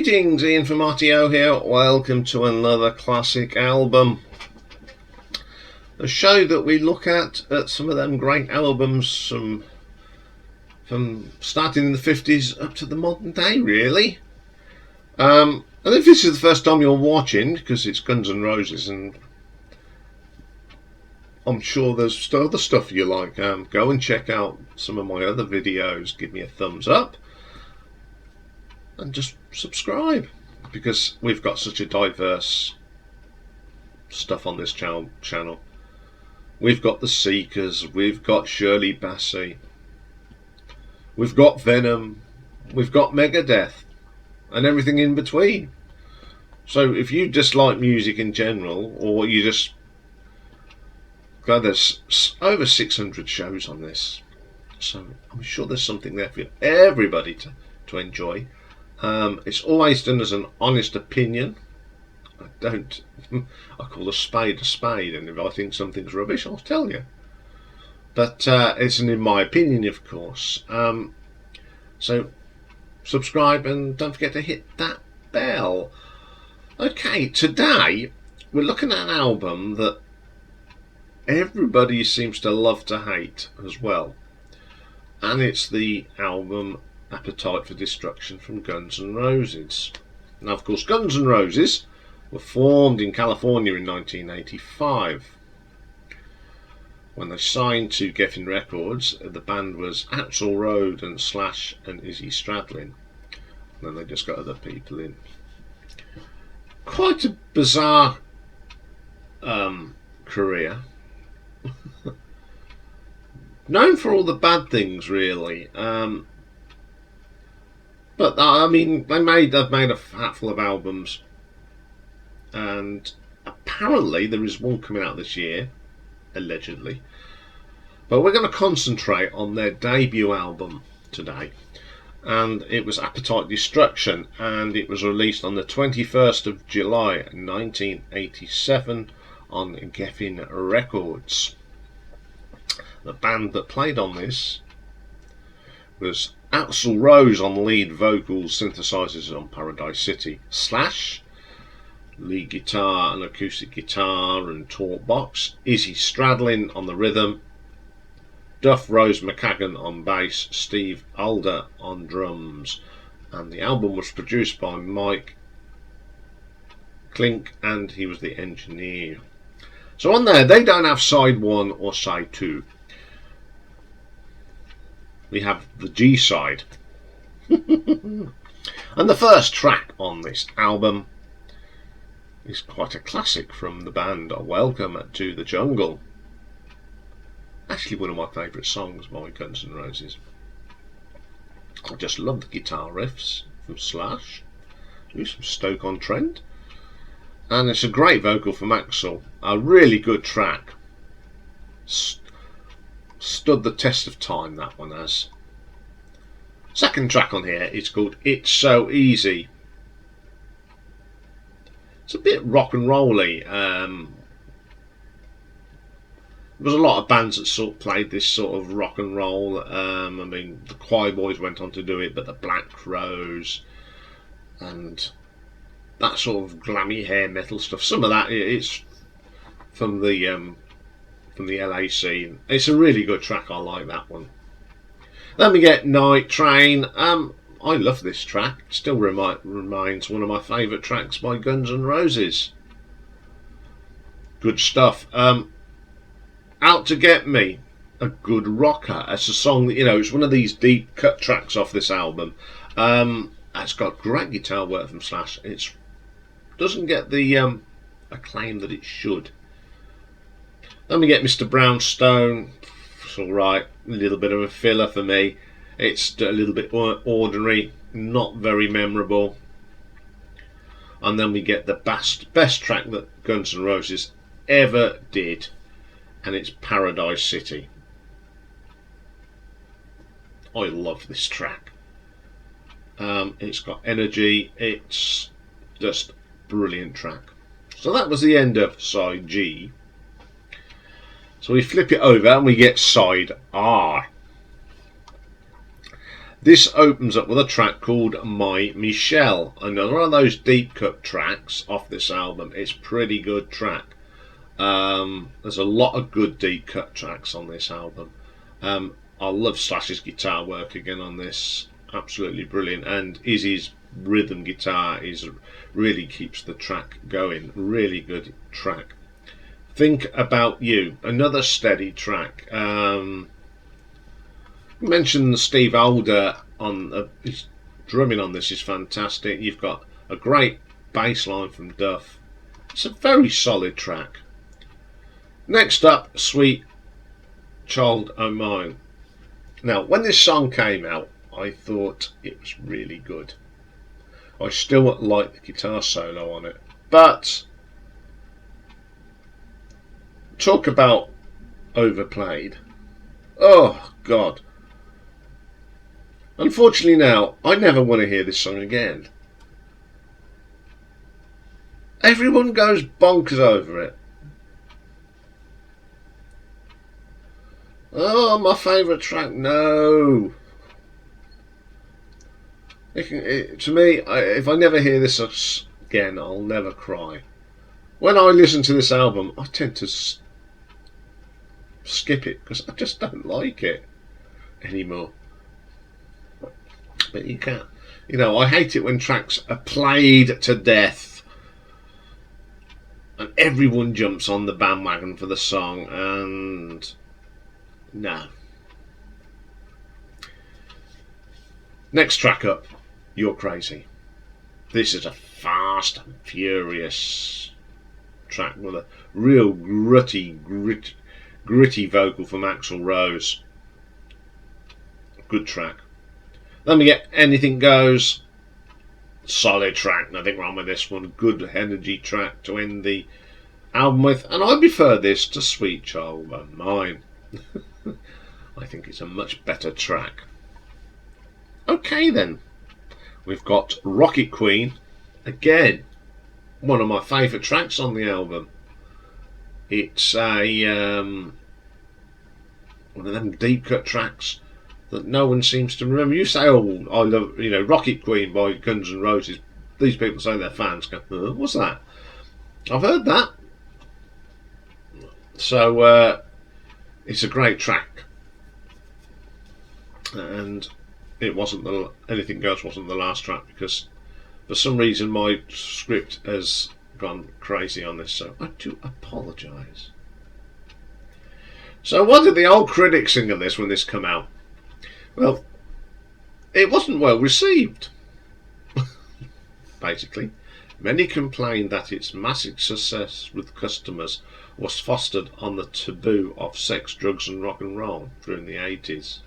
Greetings, Iain from RTO here. Welcome to another classic album. A show that we look at some of them great albums from starting in the 50s up to the modern day, really. And if this is the first time you're watching, because it's Guns N' Roses, and I'm sure there's other stuff you like, go and check out some of my other videos. Give me a thumbs up and just subscribe, because we've got such a diverse stuff on this channel. We've got the Seekers, we've got Shirley Bassey, we've got Venom, we've got Megadeth, and everything in between. So if you just like music in general, or you just go, there's over 600 shows on this, so I'm sure there's something there for everybody to enjoy. It's always done as an honest opinion. I call a spade, and if I think something's rubbish, I'll tell you. But it's in my opinion, of course. So subscribe and don't forget to hit that bell. Okay, today we're looking at an album that everybody seems to love to hate as well, and it's the album Appetite for Destruction from Guns N' Roses. Now, of course, Guns N' Roses were formed in California in 1985. When they signed to Geffen Records, the band was Axl Rose and Slash and Izzy Stradlin. And then they just got other people in. Quite a bizarre career. Known for all the bad things, really. But I mean, they've made a hatful of albums, and apparently there is one coming out this year, allegedly. But we're going to concentrate on their debut album today, and it was Appetite Destruction, and it was released on the 21st of July 1987 on Geffen Records. The band that played on this was Axl Rose on lead vocals, synthesizers on Paradise City, Slash lead guitar and acoustic guitar and talk box, Izzy Stradlin on the rhythm, Duff Rose McKagan on bass, Steve Alder on drums, and the album was produced by Mike Klink, and he was the engineer. So on there, they don't have side 1 or side 2. We have the G side. And the first track on this album is quite a classic from the band, Welcome to the Jungle. Actually one of my favourite songs by Guns N' Roses. I just love the guitar riffs from Slash. Use some Stoke-on-Trent. And it's a great vocal from Axl. A really good track. Stood the test of time, that one has. Second track on here is called It's So Easy. It's a bit rock and rolly. There was a lot of bands that sort of played this sort of rock and roll. I mean, the Choir Boys went on to do it, but the Black Crowes and that sort of glammy hair metal stuff. Some of that it's from the LA scene. It's a really good track. I like that one. Then we get Nightrain. I love this track. It still remains one of my favourite tracks by Guns N' Roses. Good stuff. Out to Get Me, a good rocker. It's a song that, you know, it's one of these deep cut tracks off this album. It's got great guitar work from Slash. It doesn't get the acclaim that it should. Then we get Mr. Brownstone. It's alright, a little bit of a filler for me. It's a little bit ordinary, not very memorable. And then we get the best track that Guns N' Roses ever did, and it's Paradise City. I love this track. It's got energy. It's just a brilliant track. So that was the end of side G. So we flip it over and we get side R. This opens up with a track called My Michelle, another of those deep cut tracks off this album. It's a pretty good track. There's a lot of good deep cut tracks on this album. I love Slash's guitar work again on this, absolutely brilliant, and Izzy's rhythm guitar really keeps the track going. Really good track. Think About You, another steady track. Mentioned Steve Alder on his drumming on this is fantastic. You've got a great bass line from Duff. It's a very solid track. Next up, Sweet Child O' Mine. Now, when this song came out, I thought it was really good. I still like the guitar solo on it, but talk about overplayed. Oh God. Unfortunately now, I never want to hear this song again. Everyone goes bonkers over it. Oh, my favourite track, no. To me, if I never hear this again, I'll never cry. When I listen to this album, I tend to skip it because I just don't like it anymore. But you can't, I hate it when tracks are played to death and everyone jumps on the bandwagon for the song, and no. Next track up, You're Crazy. This is a fast and furious track with a real gritty vocal from Axl Rose. Good track. Then we get Anything Goes. Solid track, nothing wrong with this one. Good energy track to end the album with, and I prefer this to Sweet Child O' Mine. I think it's a much better track. Okay then, we've got Rocket Queen, again one of my favourite tracks on the album. It's a one of them deep cut tracks that no one seems to remember. You say, oh, I love, Rocket Queen by Guns N' Roses. These people say they're fans, go, what's that? I've heard that. So it's a great track, and it wasn't Anything Goes wasn't the last track, because for some reason my script has gone crazy on this, so I do apologise. So what did the old critics think of this when this came out? Well, it wasn't well received. Basically, many complained that its massive success with customers was fostered on the taboo of sex, drugs and rock and roll during the 80s.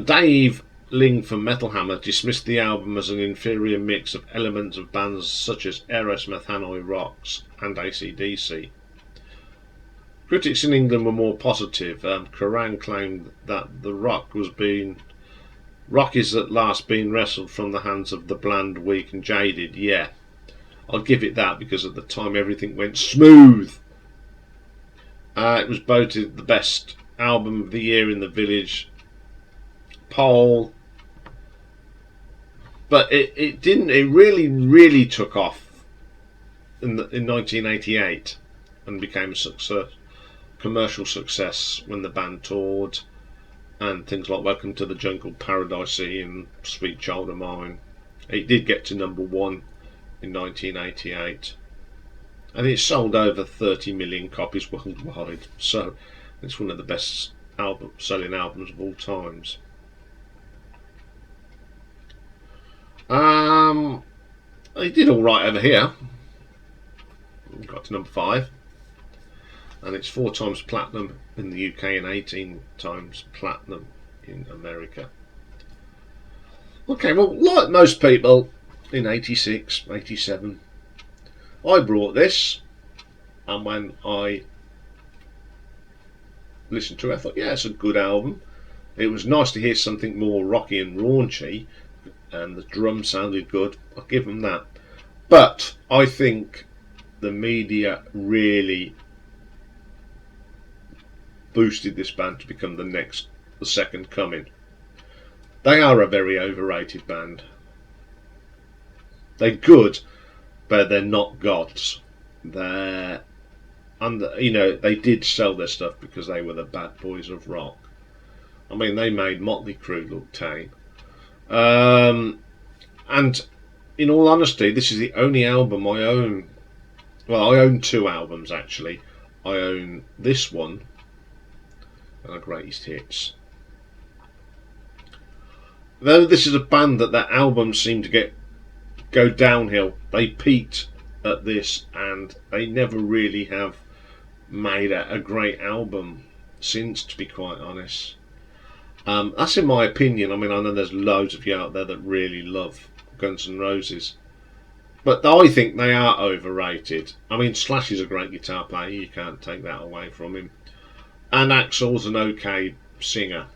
Dave Ling from Metal Hammer dismissed the album as an inferior mix of elements of bands such as Aerosmith, Hanoi Rocks and AC/DC. Critics in England were more positive. Kerrang claimed that the rock is at last being wrestled from the hands of the bland, weak and jaded. Yeah, I'll give it that, because at the time everything went smooth. It was voted the best album of the year in the Village poll, but it didn't. It really took off in 1988 and became a commercial success when the band toured, and things like Welcome to the Jungle, Paradise and Sweet Child O' Mine. It did get to number 1 in 1988, and it sold over 30 million copies worldwide, so it's one of the best selling albums of all times. It did alright over here. Got to number 5. And it's 4 times platinum in the UK and 18 times platinum in America. Okay, well, like most people in 86, 87, I brought this, and when I listened to it, I thought, yeah, it's a good album. It was nice to hear something more rocky and raunchy, and the drums sounded good. I'll give them that. But I think the media really boosted this band to become the second coming. They are a very overrated band. They're good, but they're not gods. They're, and they did sell their stuff because they were the bad boys of rock. I mean, they made Motley Crue look tame. And in all honesty, this is the only album I own. Well, I own 2 albums actually. I own this one and a Greatest Hits. Though this is a band that their albums seem to go downhill. They peaked at this and they never really have made a great album since, to be quite honest. That's in my opinion. I mean, I know there's loads of you out there that really love Guns N' Roses, but I think they are overrated. I mean, Slash is a great guitar player, you can't take that away from him, and Axl's an okay singer,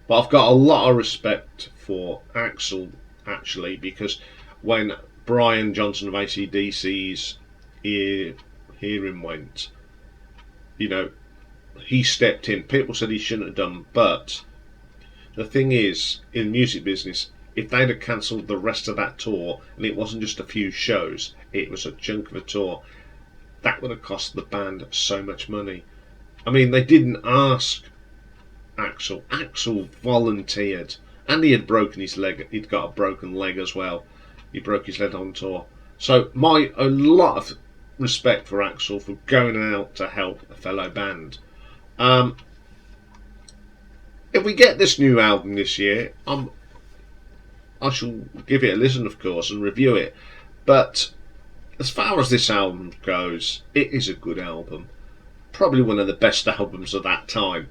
but I've got a lot of respect for Axl actually, because when Brian Johnson of AC/DC's hearing went, he stepped in. People said he shouldn't have done, but the thing is, in the music business, if they'd have cancelled the rest of that tour, and it wasn't just a few shows, it was a chunk of a tour, that would have cost the band so much money. I mean, they didn't ask Axl. Axl volunteered, and he had broken his leg. He'd got a broken leg as well. He broke his leg on tour. So a lot of respect for Axl for going out to help a fellow band. If we get this new album this year, I shall give it a listen, of course, and review it. But as far as this album goes, it is a good album. Probably one of the best albums of that time,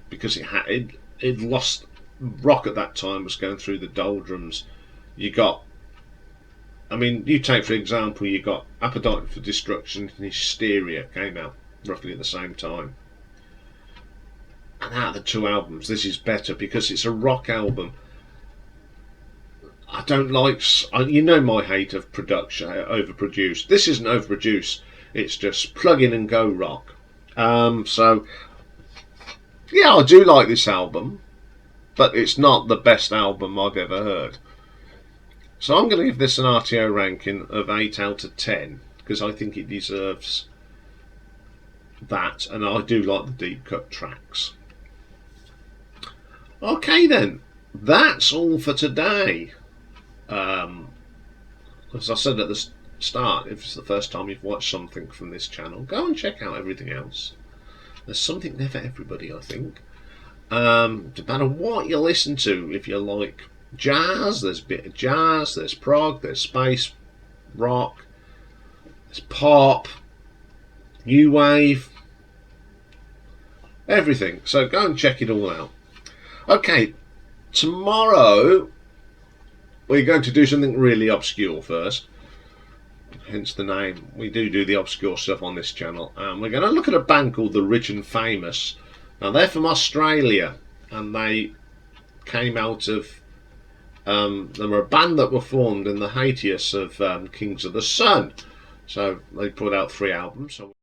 because it lost rock at that time, was going through the doldrums. You take for example, you got Appetite for Destruction and Hysteria came out roughly at the same time. And out of the 2 albums, this is better because it's a rock album. I don't like, my hate of production, overproduced. This isn't overproduced, it's just plug in and go rock. So, yeah, I do like this album, but it's not the best album I've ever heard. So I'm going to give this an RTO ranking of 8 out of 10, because I think it deserves that, and I do like the deep cut tracks. Okay then, that's all for today. As I said at the start, if it's the first time you've watched something from this channel, go and check out everything else. There's something there for everybody, I think. No matter what you listen to, if you like jazz, there's a bit of jazz, there's prog, there's space rock, there's pop, new wave, everything. So go and check it all out. Okay, tomorrow we're going to do something really obscure first, hence the name. We do the obscure stuff on this channel, and we're going to look at a band called The Rich and Famous. Now they're from Australia, and they came out of they were a band that were formed in the hiatus of Kings of the Sun. So they put out 3 albums. So